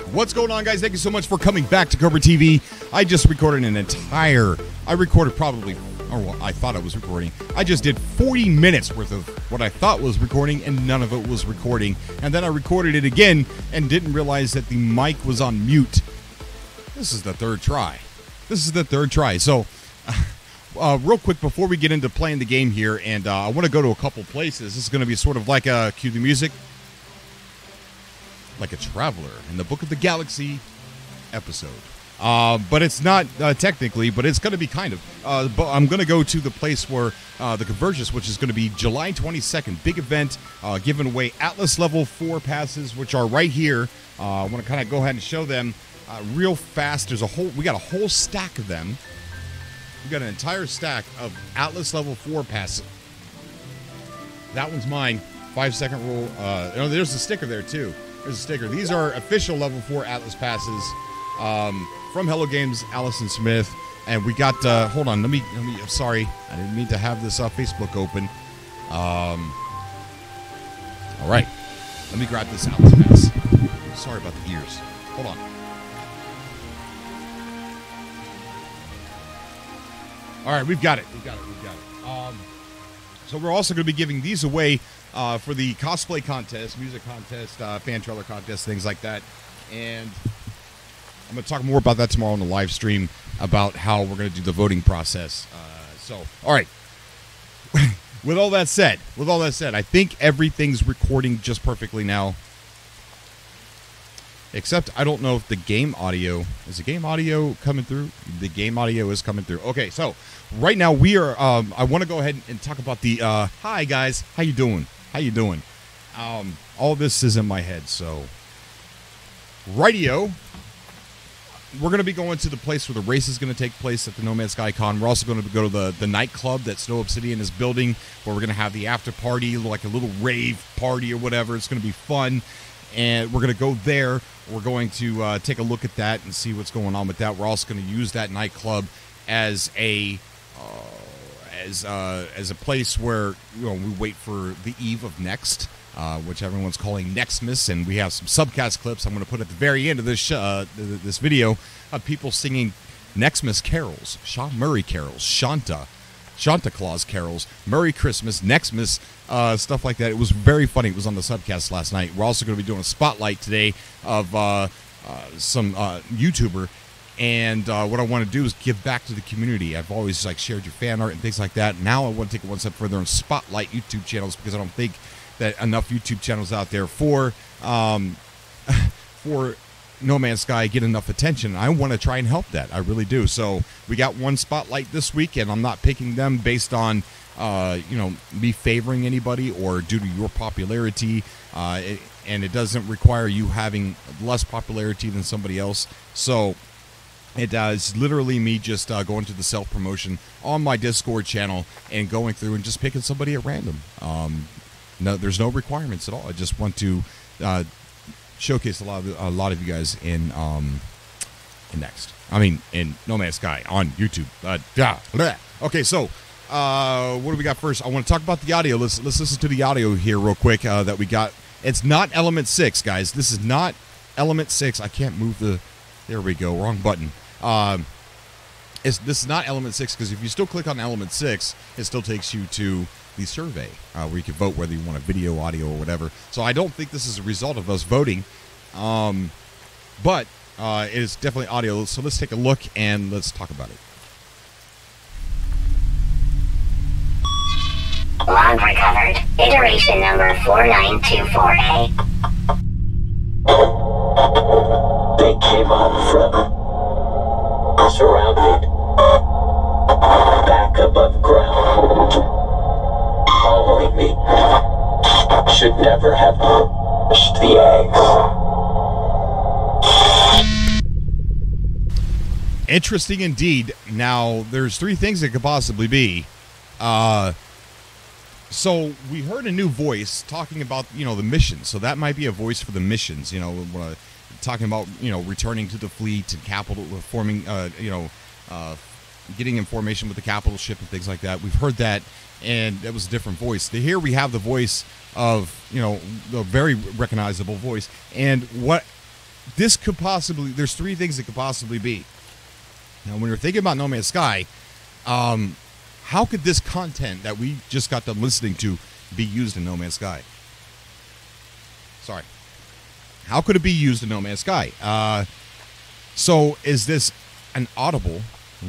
What's going on, guys? Thank you so much for coming back to Cobra TV. I just recorded I thought I was recording. I just did 40 minutes worth of what I thought was recording, and none of it was recording. And then I recorded it again and didn't realize that the mic was on mute. This is the third try. So, real quick before we get into playing the game here, and I want to go to a couple places. This is going to be sort of like a cue the music. Like a traveler in the Book of the Galaxy episode. But it's not technically, but it's going to be kind of. But I'm going to go to the place where the Convergence, which is going to be July 22nd. Big event, giving away Atlas Level 4 passes, which are right here. I want to kind of go ahead and show them real fast. We got a whole stack of them. We got an entire stack of Atlas Level 4 passes. That one's mine. 5-second rule. There's a sticker there, too. There's a sticker. These are official level 4 Atlas passes from Hello Games, Allison Smith. And we got, hold on, let me, I'm sorry. I didn't mean to have this Facebook open. All right. Let me grab this Atlas pass. Sorry about the ears. Hold on. All right, we've got it. So we're also going to be giving these away for the cosplay contest, music contest, fan trailer contest, things like that. And I'm going to talk more about that tomorrow on the live stream about how we're going to do the voting process. All right. With all that said, I think everything's recording just perfectly now. Except I don't know if the game audio, is the game audio coming through? The game audio is coming through. Okay, so right now we are, I want to go ahead and talk about the, hi guys, how you doing? All this is in my head, so. Radio, we're going to be going to the place where the race is going to take place at the No Man's Sky Con. We're also going to go to the nightclub that Snow Obsidian is building, where we're going to have the after party, like a little rave party or whatever. It's going to be fun. And we're going to go there. We're going to take a look at that and see what's going on with that. We're also going to use that nightclub as a place where we wait for the eve of Next, which everyone's calling Nextmas, and we have some subcast clips I'm going to put at the very end of this this video of people singing Nextmas carols, Sean Murray carols, Santa Claus carols, Merry Christmas, Nextmas, stuff like that. It was very funny. It was on the subcast last night. We're also going to be doing a spotlight today of some YouTuber, and what I want to do is give back to the community. I've always shared your fan art and things like that. Now I want to take it one step further and spotlight YouTube channels, because I don't think that enough YouTube channels out there for No Man's Sky get enough attention. I want to try and help that. I really do. So we got one spotlight this week, and I'm not picking them based on me favoring anybody or due to your popularity, and it doesn't require you having less popularity than somebody else. So it is literally me just going to the self-promotion on my Discord channel and going through and just picking somebody at random. No, there's no requirements at all. I just want to showcase a lot of you guys in Next. In No Man's Sky on YouTube. Okay, so what do we got first? I want to talk about the audio. Let's listen to the audio here real quick that we got. It's not Element 6, guys. This is not Element 6. I can't move the. There we go. Wrong button. This is not Element 6, because if you still click on Element 6, it still takes you to the survey where you can vote whether you want a video, audio, or whatever. So I don't think this is a result of us voting, but it is definitely audio. So let's take a look and let's talk about it. Log recovered. Iteration number 4924A. They came up from surrounded, back above ground, following me. Should never have pushed the eggs. Interesting indeed. Now, there's three things it could possibly be. So we heard a new voice talking about, the missions. So that might be a voice for the missions, talking about, returning to the fleet and capital, forming, getting information with the capital ship and things like that. We've heard that, and that was a different voice. Here we have the voice of, the very recognizable voice. And what this could possibly, there's three things it could possibly be. Now, when you're thinking about No Man's Sky, how could this content that we just got done listening to be used in No Man's Sky? Sorry. How could it be used in No Man's Sky? So is this an audible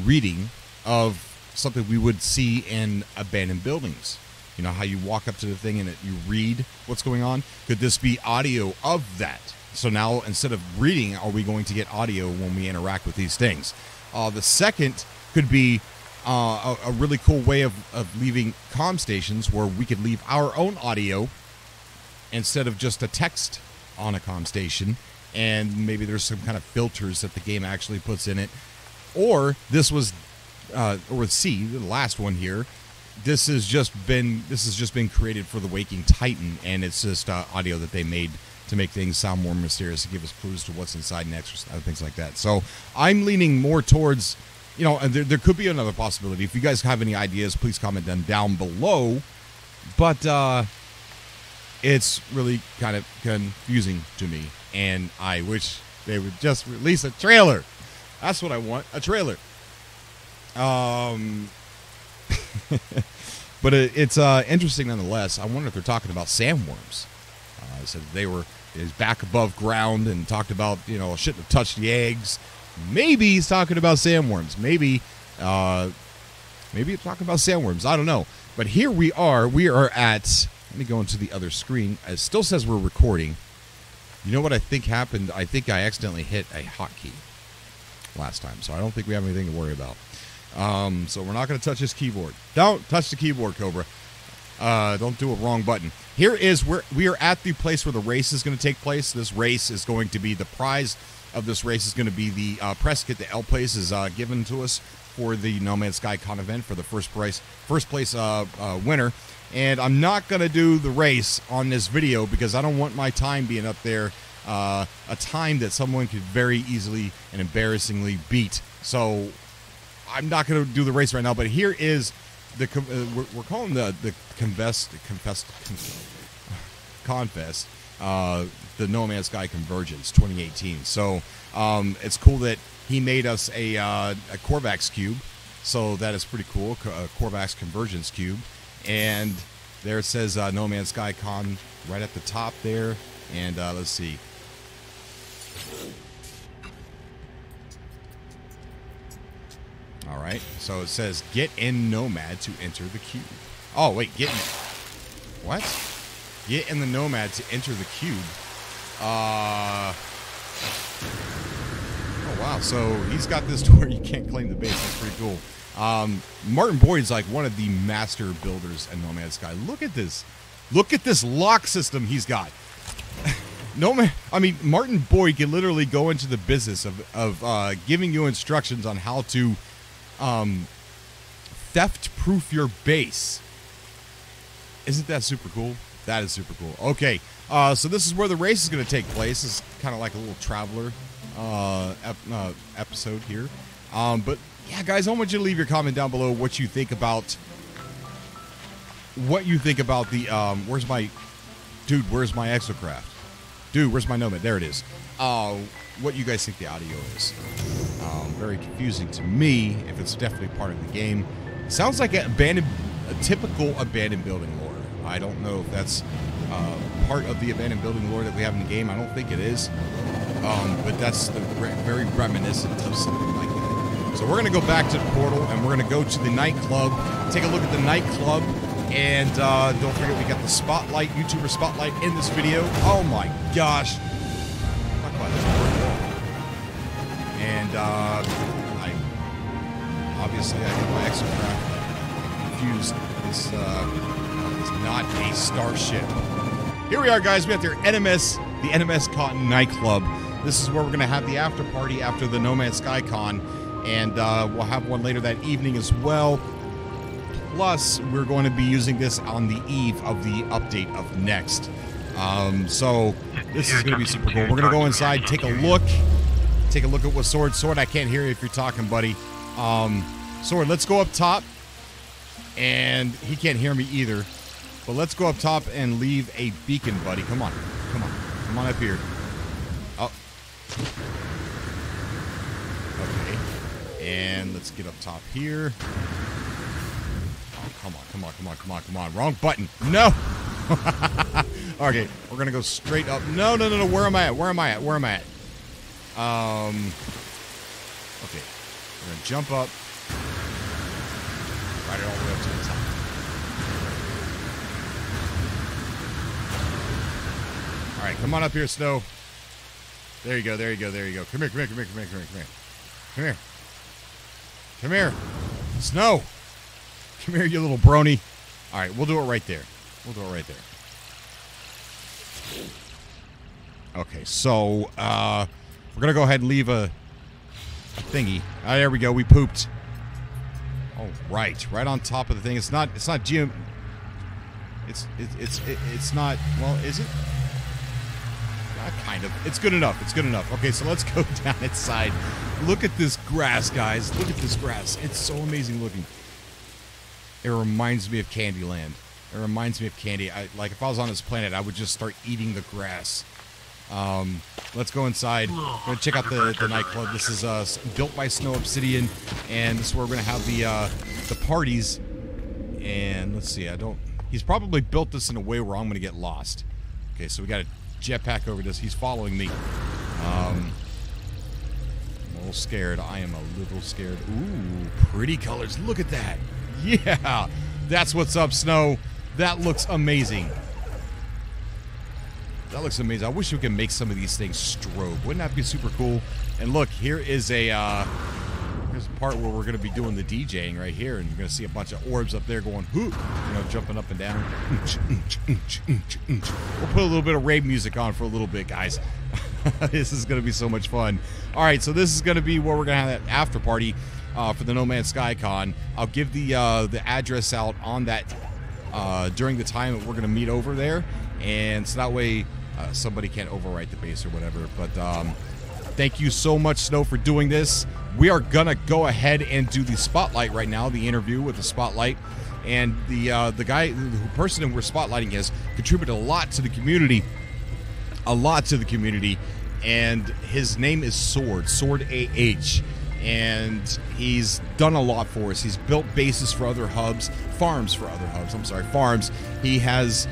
reading of something we would see in abandoned buildings? You know, how you walk up to the thing and you read what's going on? Could this be audio of that? So now, instead of reading, are we going to get audio when we interact with these things? The second could be a really cool way of leaving comm stations where we could leave our own audio instead of just a text on a comm station, and maybe there's some kind of filters that the game actually puts in it. Or this was, or C, the last one here, this has just been created for the Waking Titan, and it's just audio that they made to make things sound more mysterious, to give us clues to what's inside next, or things like that. So I'm leaning more towards, you know, and there could be another possibility. If you guys have any ideas, please comment them down below. But it's really kind of confusing to me, and I wish they would just release a trailer. That's what I want, a trailer. But it's interesting nonetheless. I wonder if they're talking about sandworms. Said is back above ground and talked about, you know, shouldn't have touched the eggs. Maybe he's talking about sandworms. Maybe he's talking about sandworms. I don't know. But here we are. We are at. Let me go into the other screen. It still says we're recording. You know what I think happened? I think I accidentally hit a hotkey last time, so I don't think we have anything to worry about. So we're not going to touch this keyboard. Don't touch the keyboard, Cobra. Don't do a wrong button. Here is where we are at the place where the race is going to take place. This race is going to be, the prize of this race is going to be the press kit that L Place is given to us for the No Man's Sky Con event for the first place winner. And I'm not going to do the race on this video because I don't want my time being up there, a time that someone could very easily and embarrassingly beat. So I'm not going to do the race right now, but here is the we're calling the Confest, the No Man's Sky Convergence 2018. So it's cool that he made us a Korvax cube, so that is pretty cool. Korvax Convergence cube, and there it says No Man's Sky Con right at the top there. And let's see. All right, so it says get in Nomad to enter the cube. Oh wait, what? Get in the Nomad to enter the cube. Oh wow, so he's got this to where you can't claim the base. That's pretty cool. Martin Boyd's like one of the master builders in No Man's Sky. Look at this. Look at this lock system he's got. Martin Boyd can literally go into the business of giving you instructions on how to theft-proof your base. Isn't that super cool? That is super cool. Okay, so this is where the race is going to take place. It's kind of like a little traveler episode here. But yeah, guys, I want you to leave your comment down below what you think about the where's my exocraft? Dude, where's my Nomad? There it is. What you guys think the audio is? Very confusing to me. If it's definitely part of the game, it sounds like a typical abandoned building lore. I don't know if that's part of the abandoned building lore that we have in the game. I don't think it is, but that's very reminiscent of something like that. So we're gonna go back to the portal and we're gonna go to the nightclub. Take a look at the nightclub. And don't forget, we got the spotlight, YouTuber spotlight in this video. Oh my gosh. Talk about this brick wall. And obviously I got my exocraft confused. This is not a starship. Here we are, guys. We have the NMS Cotton nightclub. This is where we're going to have the after party after the No Man's Sky Con. And we'll have one later that evening as well. Plus, we're going to be using this on the eve of the update of Next. So this is going to be super cool. We're going to go inside, take a look at what Sword. Sword, I can't hear you if you're talking, buddy. Sword, let's go up top. And he can't hear me either. But let's go up top and leave a beacon, buddy. Come on. Come on up here. Oh, Okay. And let's get up top here. Oh, come on, come on, come on, come on, come on. Wrong button. No! Okay, we're going to go straight up. No, no, no, no. Where am I at? Where am I at? Where am I at? Okay. We're going to jump up. Ride it all the way up to the top. All right, come on up here, Snow. There you go, there you go, there you go. Come here, come here, come here, come here, come here, come here. Come here. Come here. Snow. Come here, you little brony. All right, we'll do it right there. We'll do it right there. Okay, so we're going to go ahead and leave a thingy. There we go. We pooped. Oh, right on top of the thing. It's not geo. It's not. Well, is it? Kind of. It's good enough. It's good enough. Okay, so let's go down inside. Look at this grass, guys. Look at this grass. It's so amazing looking. It reminds me of Candyland. It reminds me of candy. Like if I was on this planet, I would just start eating the grass. Let's go inside. We're gonna check out the nightclub. This is built by Snow Obsidian, and this is where we're gonna have the parties. And let's see. He's probably built this in a way where I'm gonna get lost. Okay, so we got a jetpack over this. He's following me. I'm a little scared. I am a little scared. Ooh, pretty colors. Look at that. Yeah, that's what's up, Snow. That looks amazing. That looks amazing. I wish we could make some of these things strobe. Wouldn't that be super cool? And look, here is here's a part where we're going to be doing the DJing right here, and you're going to see a bunch of orbs up there going, whoop, jumping up and down. We'll put a little bit of rave music on for a little bit, guys. This is going to be so much fun. All right, so this is going to be where we're going to have that after party for the No Man's Sky Con. I'll give the address out on that during the time that we're going to meet over there, and so that way somebody can't overwrite the base or whatever. But thank you so much, Snow, for doing this. We are gonna go ahead and do the spotlight right now, the interview with the spotlight, and the person who we're spotlighting has contributed a lot to the community, and his name is Sword AH, and he's done a lot for us. He's built bases for other hubs, farms. He has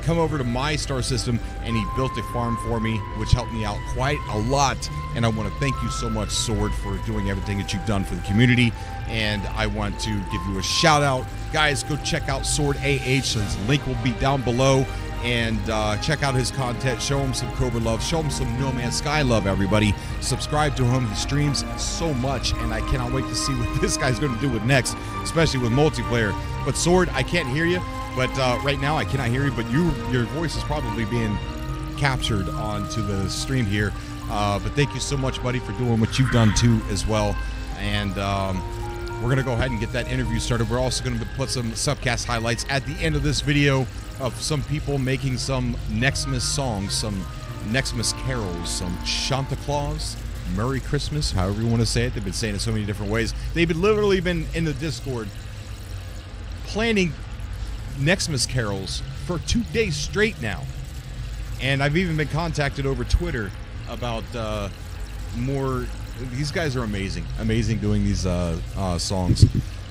come over to my star system, and he built a farm for me, which helped me out quite a lot. And I want to thank you so much, Sword, for doing everything that you've done for the community. And I want to give you a shout out. Guys, go check out Sword AH. His link will be down below. And check out his content. Show him some Cobra love. Show him some No Man's Sky love, everybody. Subscribe to him. He streams so much, and I cannot wait to see what this guy's going to do with next, especially with multiplayer. But Sword, I can't hear you. But right now I cannot hear you, but your voice is probably being captured onto the stream here. But thank you so much, buddy, for doing what you've done too as well. And we're going to go ahead and get that interview started. We're also going to put some subcast highlights at the end of this video of some people making some Nextmas songs, some Nextmas carols, some Santa Claus, Merry Christmas, however you want to say it. They've been saying it so many different ways. They've literally been in the Discord planning Nextmas carols for 2 days straight now, and I've even been contacted over Twitter about more. These guys are amazing doing these songs,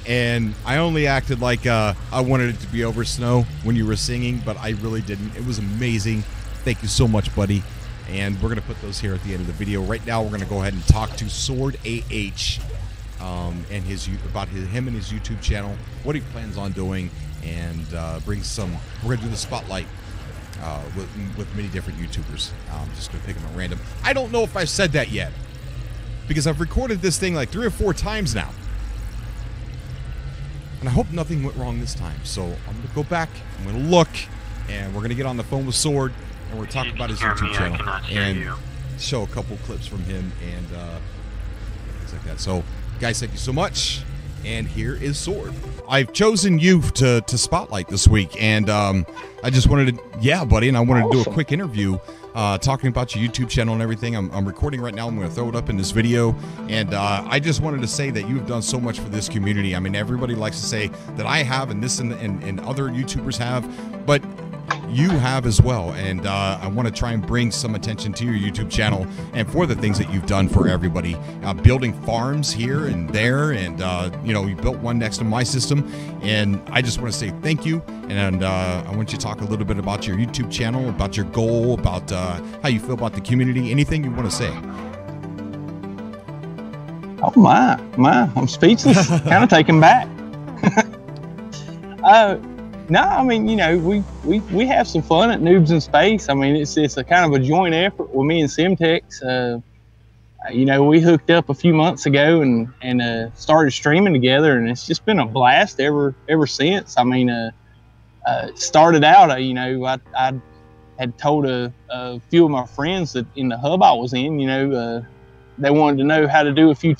and I only acted like I wanted it to be over, Snow, when you were singing, but I really didn't. It was amazing. Thank you so much, buddy. And we're gonna put those here at the end of the video. Right now, we're gonna go ahead and talk to Sword AH and him and his YouTube channel, what he plans on doing. And bring some. We're gonna do the spotlight with many different YouTubers. I'm just gonna pick them at random. I don't know if I've said that yet, because I've recorded this thing like 3 or 4 times now, and I hope nothing went wrong this time. So I'm gonna go back. I'm gonna look, and we're gonna get on the phone with Sword, and we're talking about his YouTube channel and show a couple clips from him and things like that. So, guys, thank you so much. And here is Sword. I've chosen you to spotlight this week, and I just wanted to, yeah, buddy, and I wanted to do a quick interview talking about your YouTube channel and everything. I'm recording right now. I'm going to throw it up in this video, and I just wanted to say that you've done so much for this community. I mean, everybody likes to say that I have, and this and other YouTubers have, but you have as well. And I want to try and bring some attention to your YouTube channel and for the things that you've done for everybody. Building farms here and there. And, you built one next to my system. And I just want to say thank you. And I want you to talk a little bit about your YouTube channel, about your goal, about how you feel about the community, anything you want to say. Oh my, I'm speechless, kind of taken back. No, I mean, we have some fun at Noobs in Space. I mean, it's a kind of a joint effort with me and Semtex. We hooked up a few months ago and started streaming together, and it's just been a blast ever since. I mean, it started out, I had told a few of my friends that in the hub I was in, they wanted to know how to do a few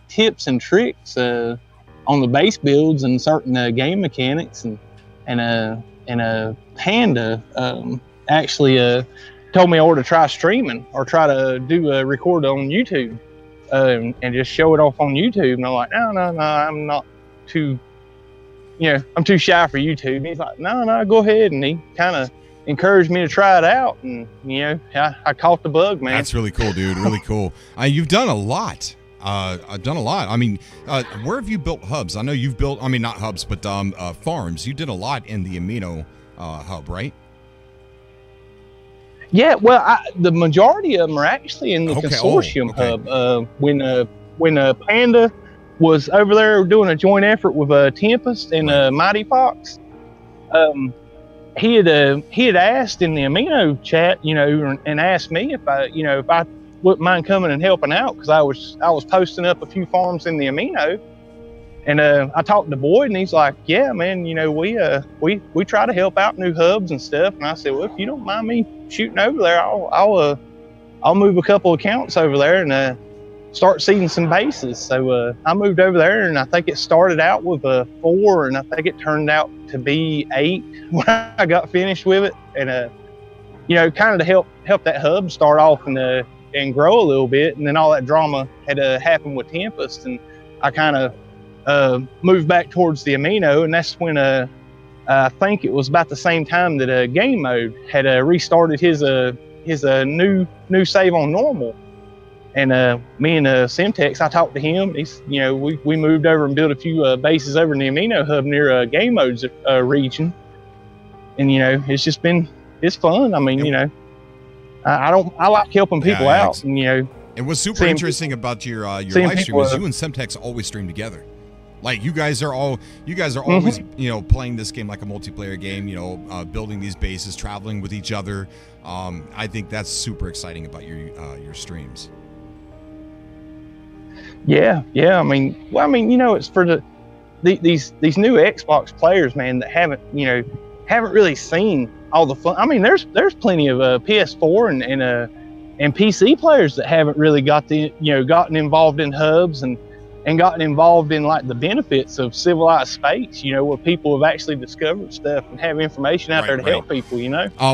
tips and tricks on the base builds and certain game mechanics, and a Panda actually told me I ought to try streaming or try to do a record on YouTube and just show it off on YouTube. And I'm like, no, I'm not too, I'm too shy for YouTube. And he's like, no, go ahead. And he kind of encouraged me to try it out, and I caught the bug, man. That's really cool, dude. Really cool. You've done a lot. I've done a lot. I mean, where have you built hubs? I know you've built, I mean, not hubs, but farms. You did a lot in the Amino hub, right? Yeah, well, the majority of them are actually in the consortium hub. When Panda was over there doing a joint effort with Tempest and Mighty Fox, he had asked in the Amino chat, and asked me if I wouldn't mind coming and helping out, because I was posting up a few farms in the Amino, and I talked to Boyd, and he's like, yeah, man, we try to help out new hubs and stuff. And I said, well, if you don't mind me shooting over there, I'll move a couple accounts over there and start seeding some bases. So I moved over there, and I think it started out with 4, and I think it turned out to be 8 when I got finished with it. And kind of to help that hub start off and grow a little bit. And then all that drama had happened with Tempest, and I kind of moved back towards the Amino, and that's when I think it was about the same time that Game Mode had restarted his new save on normal. And me and Semtex, I talked to him. He's, we moved over and built a few bases over in the Amino hub near Game Mode's region. And it's fun. I mean, I like helping people out. And and what's super interesting about your live stream is you and Semtex always stream together. Like you guys are always playing this game like a multiplayer game, building these bases, traveling with each other. I think that's super exciting about your streams. Yeah. I mean, it's for these new Xbox players, man, that haven't really seen all the fun. I mean, there's plenty of PS4 and PC players that haven't really gotten involved in hubs and gotten involved in like the benefits of civilized space, where people have actually discovered stuff and have information out there to help people,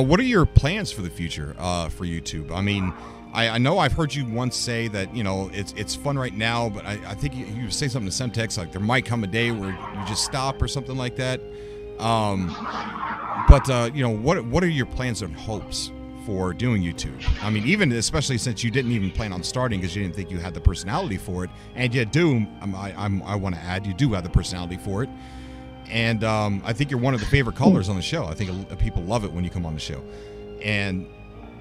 What are your plans for the future for YouTube? I mean, I know I've heard you once say that, it's fun right now, but I think you say something to Semtex, like there might come a day where you just stop or something like that. But what are your plans and hopes for doing YouTube? I mean, even especially since you didn't even plan on starting because you didn't think you had the personality for it, and you do. I want to add, you do have the personality for it, and I think you're one of the favorite callers on the show. I think people love it when you come on the show, and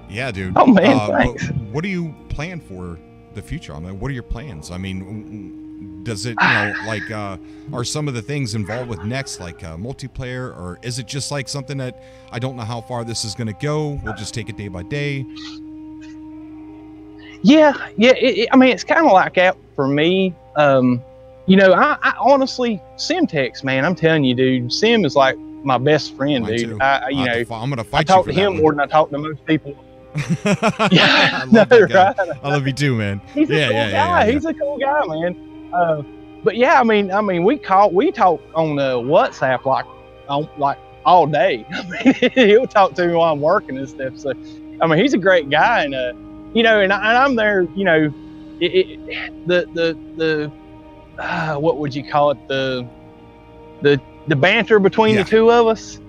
yeah, dude. Oh man, thanks. What do you plan for the future? I mean, what are your plans? I mean, does it, are some of the things involved with next, like multiplayer, or is it just like something that I don't know how far this is going to go? We'll just take it day by day. Yeah. I mean, it's kind of like that for me. I honestly, Semtex, man, I'm telling you, dude, Sim is like my best friend, Mine dude. too. I'm going to fight I talk you to him more than I talk to most people. I love that guy. I love you too, man. He's a cool guy. Yeah. He's a cool guy, man. But yeah, I mean, we talk on WhatsApp like all day. I mean, he'll talk to me while I'm working and stuff. So, I mean, he's a great guy, and and I'm there. The what would you call it? The banter between the two of us.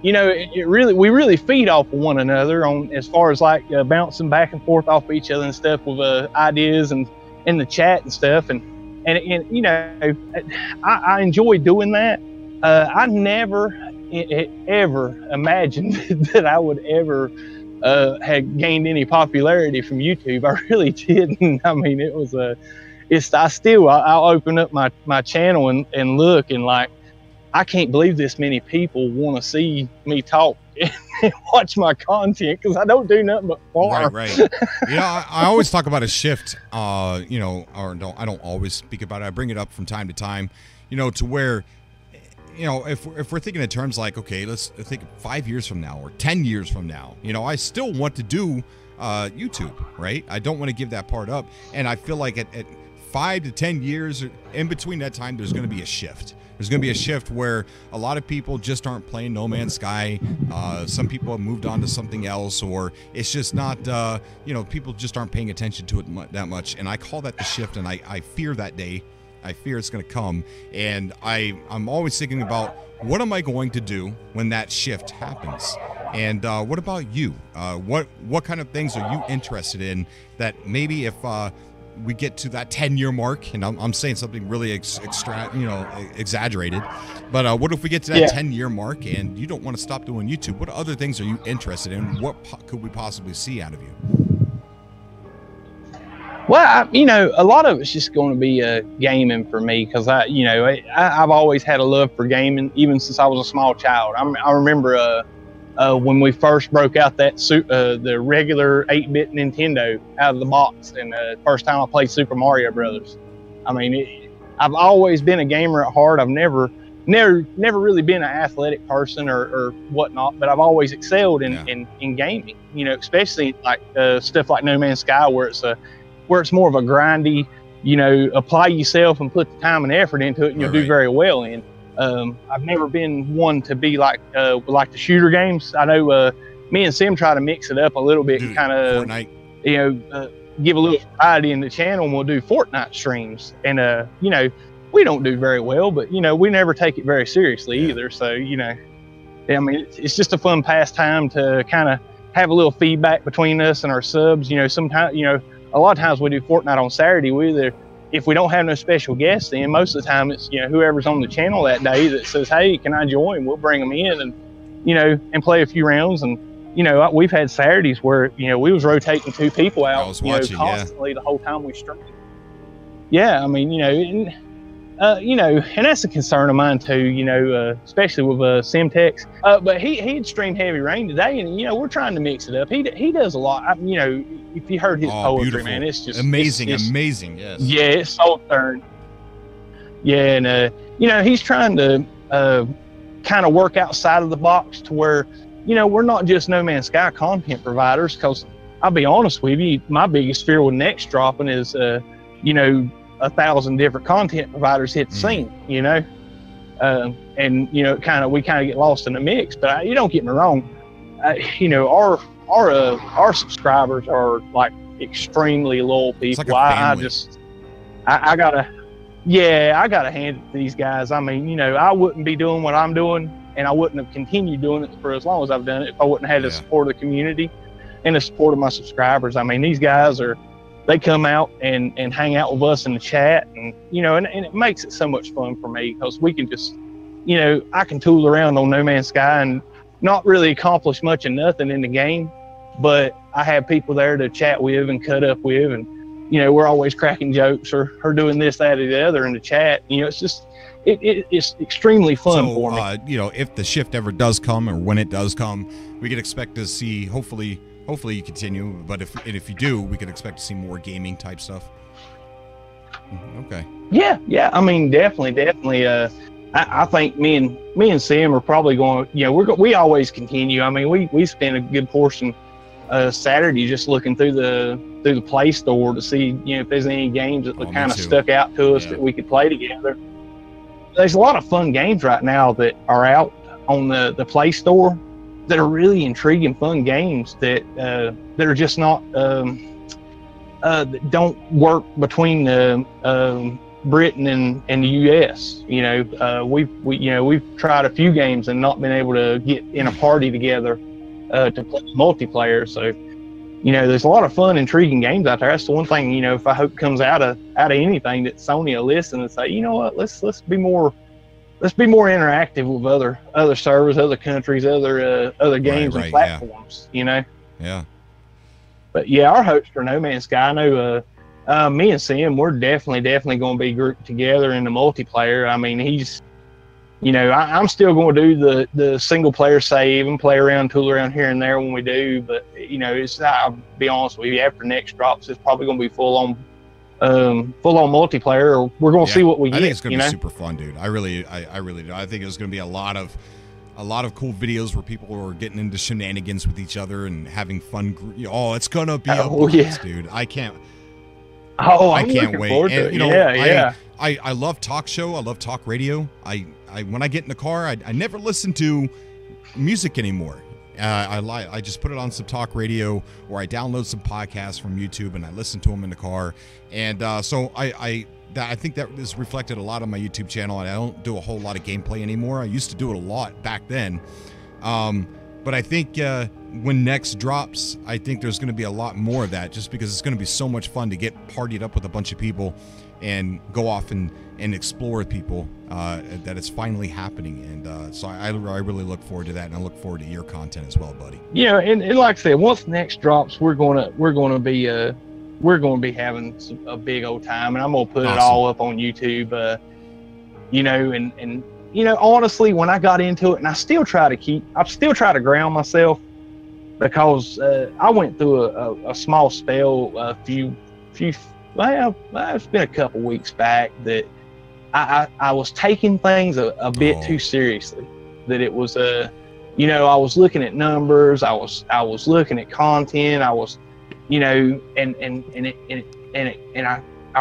you know, we really feed off of one another on as far as like bouncing back and forth off each other and stuff with ideas and in the chat and stuff. And you know, I enjoy doing that. I never ever imagined that I would ever had gained any popularity from YouTube. I really didn't. I mean, it was I'll open up my channel and look and like, I can't believe this many people want to see me talk and watch my content because I don't do nothing but farm. Right. Yeah, I always talk about a shift, you know, I don't always speak about it. I bring it up from time to time, you know, to where, you know, if we're thinking in terms like, okay, let's think 5 years from now or 10 years from now, you know, I still want to do YouTube, right? I don't want to give that part up. And I feel like at 5 to 10 years, in between that time, there's going to be a shift. There's going to be a shift where a lot of people just aren't playing No Man's Sky. Some people have moved on to something else, or it's just not, you know, people just aren't paying attention to it that much. And I call that the shift, and I fear that day. I fear it's going to come. And I'm always thinking about, what am I going to do when that shift happens? And what about you? What kind of things are you interested in that maybe if we get to that 10-year mark, and I'm saying something really exaggerated, but what if we get to that 10-year mark and you don't want to stop doing YouTube? What other things are you interested in? What could we possibly see out of you? Well, you know, a lot of it's just going to be gaming for me because I've always had a love for gaming even since I was a small child. I remember when we first broke out that the regular 8-bit Nintendo out of the box, and the first time I played Super Mario Brothers. I mean, I've always been a gamer at heart. I've never really been an athletic person or whatnot, but I've always excelled in gaming. You know, especially like stuff like No Man's Sky, where it's more of a grindy, you know, apply yourself and put the time and effort into it, and you'll do very well in. I've never been one to be like the shooter games. I know me and Sim try to mix it up a little bit and kind of, you know, give a little variety in the channel, and we'll do Fortnite streams. And, you know, we don't do very well, but, you know, we never take it very seriously either. So, you know, I mean, it's just a fun pastime to kind of have a little feedback between us and our subs. You know, sometimes, you know, a lot of times we do Fortnite on Saturday. If we don't have no special guests in, most of the time it's, you know, whoever's on the channel that day that says, hey, can I join? We'll bring them in and, you know, and play a few rounds. And, you know, we've had Saturdays where, you know, we was rotating 2 people out, constantly the whole time we streamed. Yeah, I mean, you know, and that's a concern of mine too, you know, especially with Simtex. But he'd streamed Heavy Rain today, and, you know, we're trying to mix it up. He does a lot. You know, if you heard his poetry, beautiful. Man, it's just amazing. Yes. Yeah, it's soul stirring. Yeah, and you know, he's trying to kind of work outside of the box to where, you know, we're not just No Man's Sky content providers. Because I'll be honest with you, my biggest fear with next dropping is, you know, 1,000 different content providers hit the scene, you know, and, you know, we kind of get lost in the mix. But you don't get me wrong, you know, our subscribers are like extremely loyal people. Like I gotta hand it to these guys. I mean, you know, I wouldn't be doing what I'm doing, and I wouldn't have continued doing it for as long as I've done it if I wouldn't have had the support of the community and the support of my subscribers. I mean, these guys they come out and hang out with us in the chat, and, you know, and it makes it so much fun for me because we can just, you know, I can tool around on No Man's Sky and not really accomplish much of nothing in the game, but I have people there to chat with and cut up with, and, you know, we're always cracking jokes or doing this, that, or the other in the chat. You know, it's just, it's extremely fun for me. You know, if the shift ever does come, or when it does come, we can expect to see, hopefully you continue, but if you do, we could expect to see more gaming type stuff. Okay. Yeah. I mean, definitely. I think me and Sam are probably going. You know, we always continue. I mean, we spend a good portion Saturday just looking through the Play Store to see, you know, if there's any games that kind of stuck out to us that we could play together. There's a lot of fun games right now that are out on the Play Store that are really intriguing, fun games that are just not that don't work between the Britain and the U.S. We've tried a few games and not been able to get in a party together to play multiplayer. So, there's a lot of fun, intriguing games out there. That's the one thing, if I hope comes out of anything, that Sony will listen and say, you know what, let's be more interactive with other servers, other countries, other games and platforms. Yeah. But yeah, our hopes for No Man's Sky, I know me and Sam, we're definitely going to be grouped together in the multiplayer. I mean, he's, I'm still going to do the single player save and play around, tool around here and there when we do. But it's not, I'll be honest with you, after next drops, it's probably going to be full on multiplayer. Or we're going to see what we get. I think it's going to be super fun, dude. I really do. I think there's going to be a lot of cool videos where people are getting into shenanigans with each other and having fun. It's going to be a blast, dude. I can't wait. And, I love talk show. I love talk radio. I when I get in the car, I never listen to music anymore. I just put it on some talk radio, or I download some podcasts from YouTube and I listen to them in the car. And so I think that is reflected a lot on my YouTube channel. And I don't do a whole lot of gameplay anymore. I used to do it a lot back then. But I think when next drops, I think there's going to be a lot more of that, just because it's going to be so much fun to get partied up with a bunch of people and go off and explore with people, that it's finally happening. And so I really look forward to that, and I look forward to your content as well, buddy. Yeah, and like I said, once next drops, we're going to be having a big old time, and I'm going to put it all up on YouTube. Honestly, when I got into it, and I still try to ground myself, because I went through a small spell it's been a couple weeks back that I was taking things a bit too seriously. That it was I was looking at numbers, I was looking at content, I was, I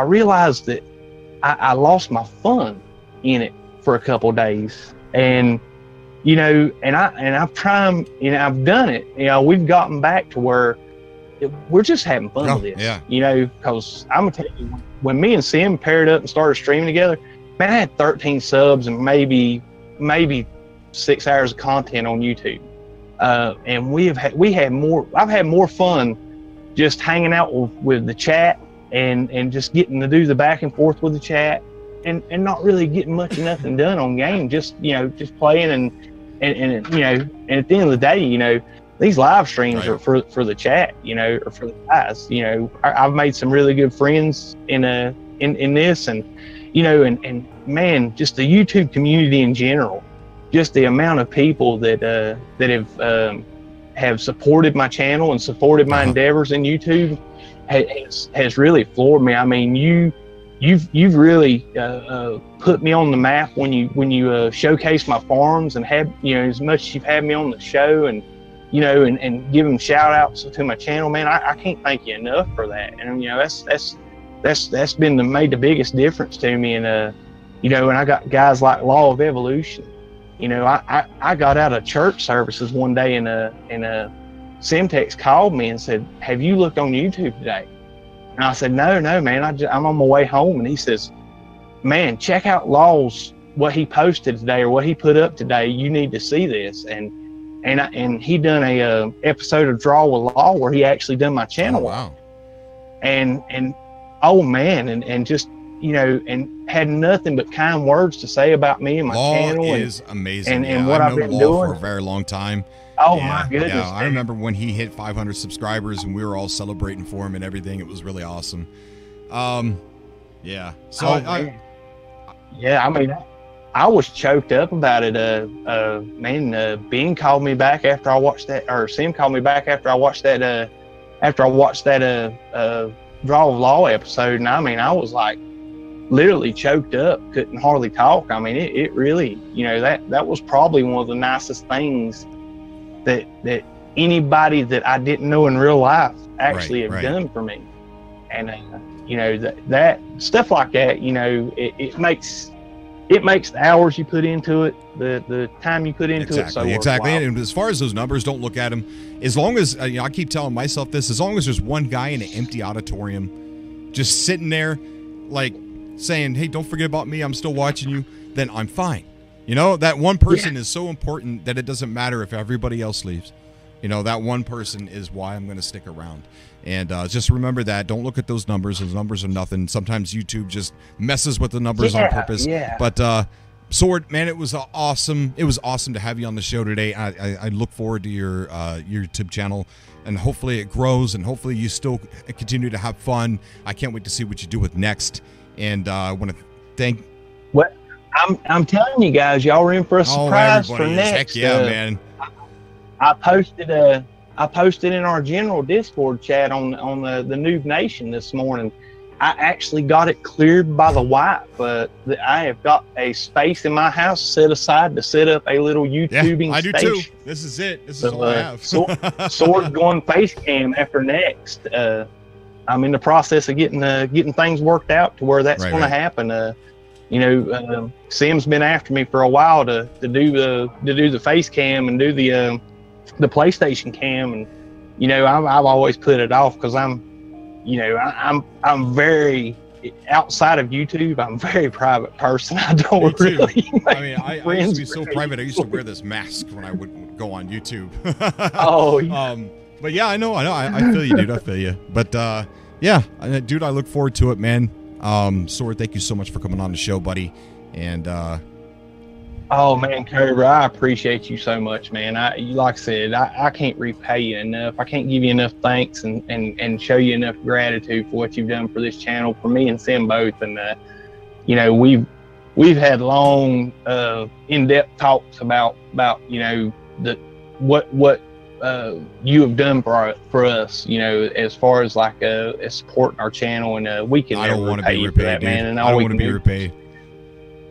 realized that I lost my fun in it for a couple of days. And I've tried, I've done it. We've gotten back to where we're just having fun with this. Yeah. Because I'm gonna tell you, when me and Sim paired up and started streaming together, man, I had 13 subs and maybe 6 hours of content on YouTube. And I've had more fun just hanging out with the chat and just getting to do the back and forth with the chat, and not really getting much of nothing done on game. Just playing and at the end of the day, these live streams are for the chat, or for the guys. I've made some really good friends in this, and and man, just the YouTube community in general, just the amount of people that have supported my channel and supported my endeavors in YouTube has really floored me. I mean, you've really put me on the map when you showcase my farms, and have as much as you've had me on the show, and and give them shout outs to my channel, man. I can't thank you enough for that. And that's been made the biggest difference to me. And and I got guys like Law of Evolution. I got out of church services one day, and Simtex called me and said, "Have you looked on YouTube today?" And I said, no, man, I'm on my way home. And he says, "Man, check out Law's, what he posted today, or what he put up today. You need to see this." And he done a episode of Draw with Law where he actually done my channel. Oh, wow. And oh man, and just and had nothing but kind words to say about me and my channel. Law is amazing. And what I've been doing for a very long time. Oh my goodness! Yeah, I remember when he hit 500 subscribers, and we were all celebrating for him and everything. It was really awesome. Yeah. So I mean, I was choked up about it. Ben called me back after I watched that, or Sim called me back after I watched that. Draw of Law episode, and I mean, I was like literally choked up, couldn't hardly talk. I mean, it really, that was probably one of the nicest things that anybody that I didn't know in real life actually have done for me. And that stuff like that, it makes the hours you put into it, the time you put into it. So exactly. And as far as those numbers, don't look at them. As long as I keep telling myself this, as long as there's one guy in an empty auditorium, just sitting there, like saying, hey, don't forget about me, I'm still watching you, then I'm fine. You know, that one person is so important that it doesn't matter if everybody else leaves. You know, that one person is why I'm going to stick around. And just remember that. Don't look at those numbers. Those numbers are nothing. Sometimes YouTube just messes with the numbers on purpose. Yeah. But Sword, man, it was awesome. It was awesome to have you on the show today. I look forward to your YouTube channel, and hopefully it grows, and hopefully you still continue to have fun. I can't wait to see what you do with next. And I want to thank. What I'm telling you guys, y'all are in for a surprise for next. Heck yeah, man. I posted in our general Discord chat on the Noob Nation this morning. I actually got it cleared by the wife. I have got a space in my house set aside to set up a little YouTubing I do station. too. This is it. This is all I have. Sword going face cam after next. I'm in the process of getting things worked out to where that's going to happen. Sim's been after me for a while to do the face cam and do the PlayStation cam, and I've always put it off because I'm very outside of YouTube. I'm a very private person. I don't really. I mean, I used to be so private. I used to wear this mask when I would go on YouTube. Oh. Yeah. But yeah, I know. I feel you, dude. I feel you. But yeah, dude, I look forward to it, man. Sword, thank you so much for coming on the show, buddy. And oh man, Cobra, I appreciate you so much, man. Like I said, I can't repay you enough. I can't give you enough thanks and show you enough gratitude for what you've done for this channel, for me and Sim both. And we've had long, in-depth talks about what you have done for us, as far as like as supporting our channel, and we can never repay you for that, man. And I don't want to be repaid.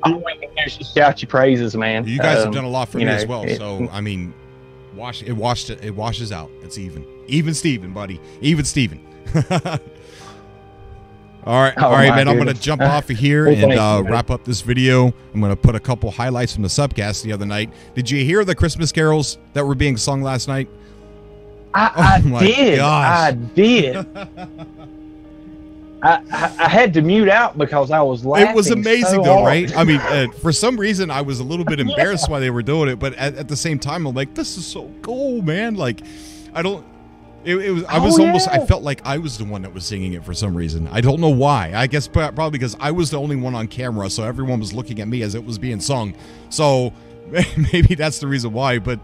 All we can do is just shout your praises, man. You guys have done a lot for me as well. So I mean, it washes out. It's even Steven, buddy, even Steven. All right, man. I'm gonna jump off of here and wrap up this video. I'm gonna put a couple highlights from the subcast the other night. Did you hear the Christmas carols that were being sung last night? I did. I had to mute out because I was laughing. It was amazing, though, right? I mean, for some reason, I was a little bit embarrassed why they were doing it, but at the same time, I'm like, this is so cool, man. Like, I felt like I was the one that was singing it for some reason. I don't know why. I guess probably because I was the only one on camera, so everyone was looking at me as it was being sung. So maybe that's the reason why. But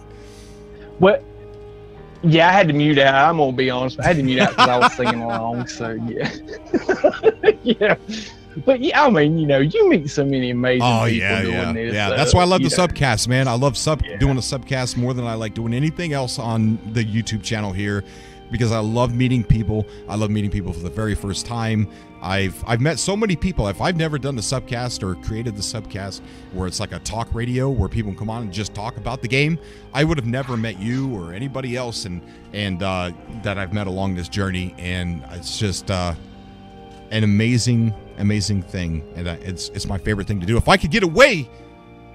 what? Yeah, I had to mute out. I'm gonna be honest. I had to mute out because I was singing along. So yeah, yeah. But yeah, I mean, you meet so many amazing people doing this. Yeah, that's why I love the subcast, man. I love doing a subcast more than I like doing anything else on the YouTube channel here, because I love meeting people. I love meeting people for the very first time. I've met so many people. If I've never done the subcast or created the subcast where it's like a talk radio where people come on and just talk about the game, I would have never met you or anybody else and that I've met along this journey. And it's just an amazing thing, and it's my favorite thing to do. If I could get away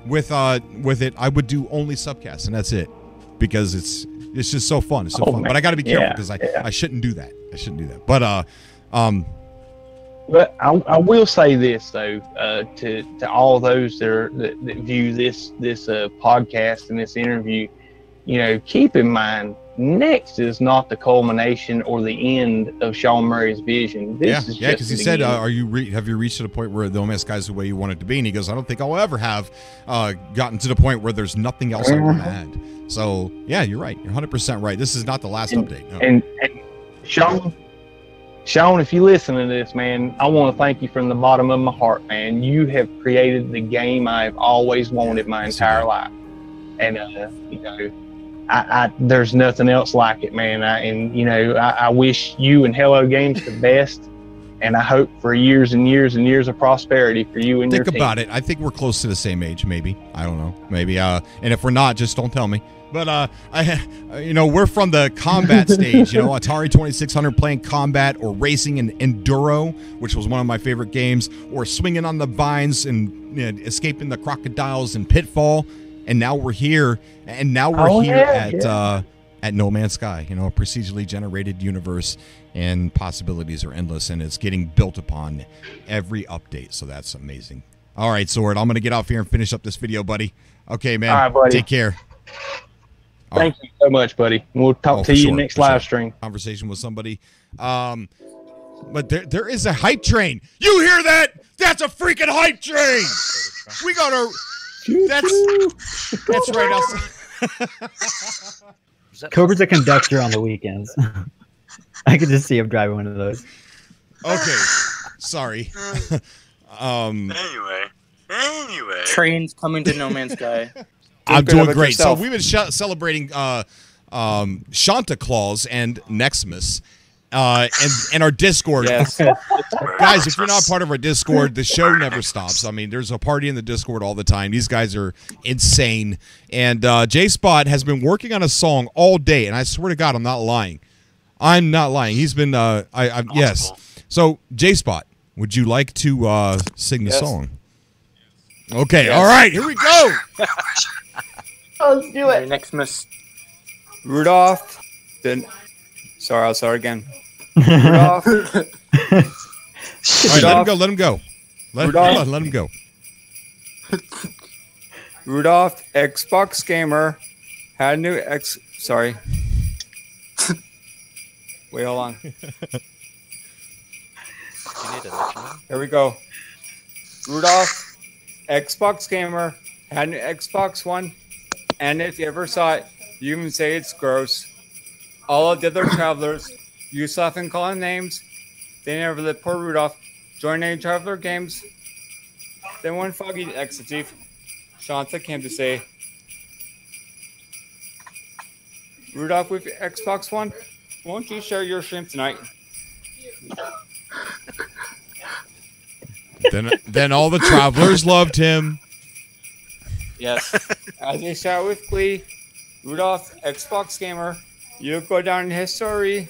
with it, I would do only subcasts, and that's it, because it's just so fun. It's so fun. But I got to be careful because I shouldn't do that. But I will say this though, to all those that view this podcast and this interview, keep in mind, next is not the culmination or the end of Sean Murray's vision. This is because he said, have you reached to the point where the No Man's Sky is the way you want it to be? And he goes, I don't think I'll ever have gotten to the point where there's nothing else I want to add. So yeah, you're right. You're 100% right. This is not the last update. No. And Sean, if you listen to this, man, I want to thank you from the bottom of my heart, man. You have created the game I've always wanted my entire life, and there's nothing else like it, man. I wish you and Hello Games the best, and I hope for years and years and years of prosperity for you and your team. Think about it. I think we're close to the same age, maybe. I don't know, maybe. And if we're not, just don't tell me. But we're from the combat stage, Atari 2600, playing combat or racing and enduro, which was one of my favorite games, or swinging on the vines and escaping the crocodiles in Pitfall. And now we're here, at at No Man's Sky. You know, a procedurally generated universe, and possibilities are endless, and it's getting built upon every update. So that's amazing. All right, Sword, I'm going to get off here and finish up this video, buddy. Okay, man. All right, buddy. Take care. Thank you so much, buddy. We'll talk to you next live stream. Conversation with somebody. But there is a hype train. You hear that? That's a freaking hype train. We got our... That's right. Cobra's a conductor on the weekends. I could just see him driving one of those. Okay. Sorry. Anyway. Trains coming to No Man's Sky. I'm doing great. Yourself. So we've been celebrating Santa Claus and Nextmas. And our Discord. Yes. Guys, if you're not part of our Discord, the show never stops. I mean, there's a party in the Discord all the time. These guys are insane. And J-Spot has been working on a song all day, and I swear to God, I'm not lying. I'm not lying. He's been, yes. So, J-Spot, would you like to sing the song? Okay, all right, here we go. Let's do it. Next miss. Rudolph. Sorry, I'll start again. Rudolph. All right, let him go. Let him go. Rudolph, Xbox gamer, had a new Sorry. Wait, hold on. Here we go. Rudolph, Xbox gamer, had a new Xbox One, and if you ever saw it, you even say it's gross. All of the other travelers, you often calling names. They never let poor Rudolph join any traveler games. Then one foggy executive, Shanta came to say, Rudolph with Xbox One, won't you share your stream tonight? Then all the travelers loved him. Yes. As they shout with glee, Rudolph, Xbox gamer, you'll go down in history.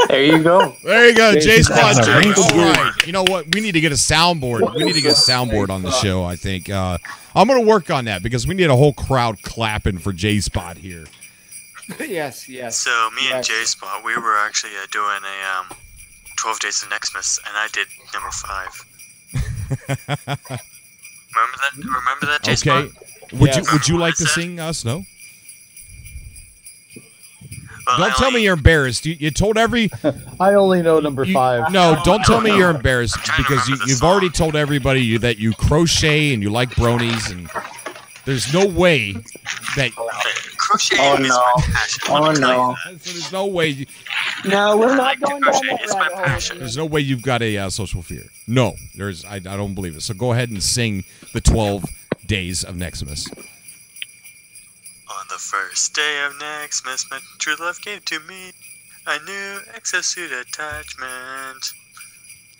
There you go. There you go, J-Spot. All right. You know what? We need to get a soundboard. We need to get a soundboard on the show, I think. I'm going to work on that because we need a whole crowd clapping for J-Spot here. Yes. So me and J-Spot, we were actually doing a 12 Days of Nextmas, and I did number 5. Remember that, J-Spot? Okay. Would you like to sing us? No? Well, don't tell me you're embarrassed. You told every... I only know number 5. No, don't tell me you're embarrassed because you've already told everybody that you crochet and you like bronies, and there's no way that... Crocheting is my passion. Oh, no. So there's no way... No, we're not going down Crochet that is my rabbit hole. passion. There's no way you've got a social fear. No, I don't believe it. So go ahead and sing the 12 Days of Nextmas. On the first day of Nextmas, my true love gave to me a new exosuit attachment.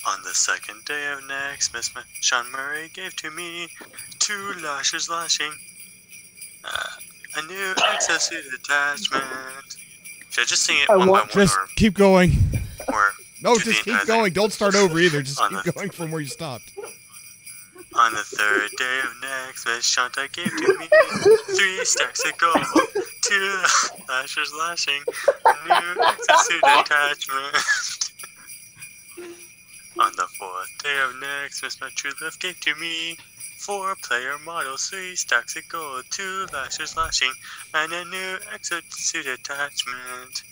On the second day of Nextmas, my Sean Murray gave to me 2 lashes lashing. A new exosuit attachment. Should I just sing it one by one? Just keep going. Or No, do the just keep entire going. thing? Don't start over either. Just keep going from where you stopped. On the third day of Nextmas, Shanta gave to me 3 stacks of gold, 2 lashes lashing, a new exosuit attachment. On the fourth day of Nextmas, my true love gave to me 4 player models, 3 stacks of gold, 2 lashes lashing, and a new exosuit attachment.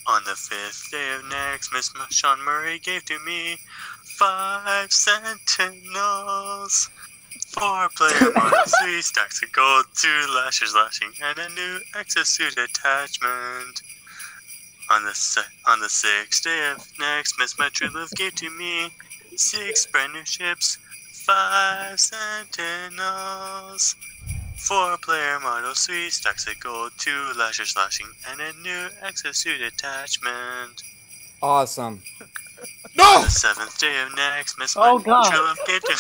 On the 5th day of Nextmas, Sean Murray gave to me 5 sentinels, 4 player models, 3 stacks of gold, 2 lashes lashing, and a new exosuit attachment. On the 6th day of Nextmas, my true love gave to me 6 brand new ships, 5 sentinels, 4 player models, 3 stacks of gold, 2 lashes lashing, and a new exosuit attachment. Awesome. No! On the 7th day of Nextmas, my true love gave to me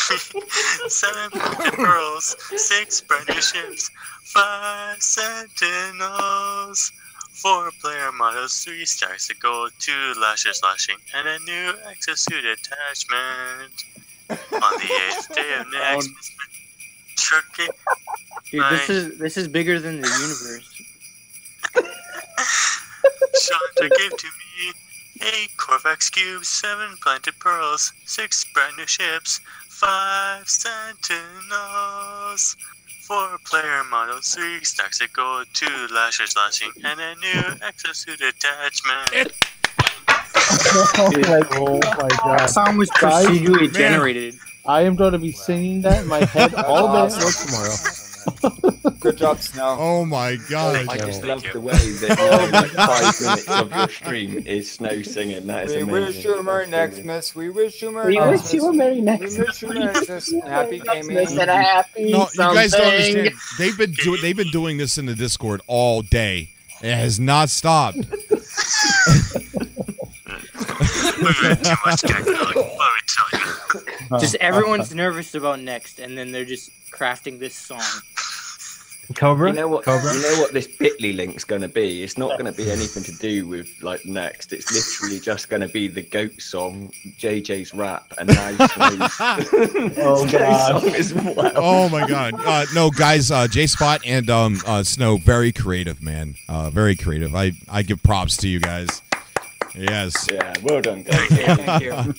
7 pointed pearls, 6 brand new ships, 5 sentinels, 4 player models, 3 stacks of gold, 2 lashes lashing, and a new exosuit attachment. On the 8th day of Nextmas, my Dude, this is bigger than the universe. Chandra gave to me 8 Corvax cubes, 7 planted pearls, 6 brand new ships, 5 sentinels, 4 player models, 3 stacks of gold, 2 lashers lashing, and a new exosuit attachment. Oh my god. That song was procedurally generated. I am going to be singing that in my head all day tomorrow. Good job, Snow. Oh my god. I just love the way that like 5 minutes of your stream is Snow singing. That is We amazing. wish you a Merry Xmas. We wish you a We Merry wish you a Merry We Xmas. wish you a Merry Xmas. Happy gaming. And a happy No, you guys don't something. understand. They've been doing this in the Discord all day. It has not stopped. Too much technology, let me tell you. Just everyone's nervous about next, and then they're just crafting this song. Cobra? You know what? Cobra? You know what this Bitly link's going to be? It's not going to be anything to do with like next. It's literally just going to be the goat song, JJ's rap, and now Snow's song as well. Oh my god. No, guys, J Spot and Snow, very creative, man. Very creative. I give props to you guys. Yes. Yeah, well done, guys. Thank you.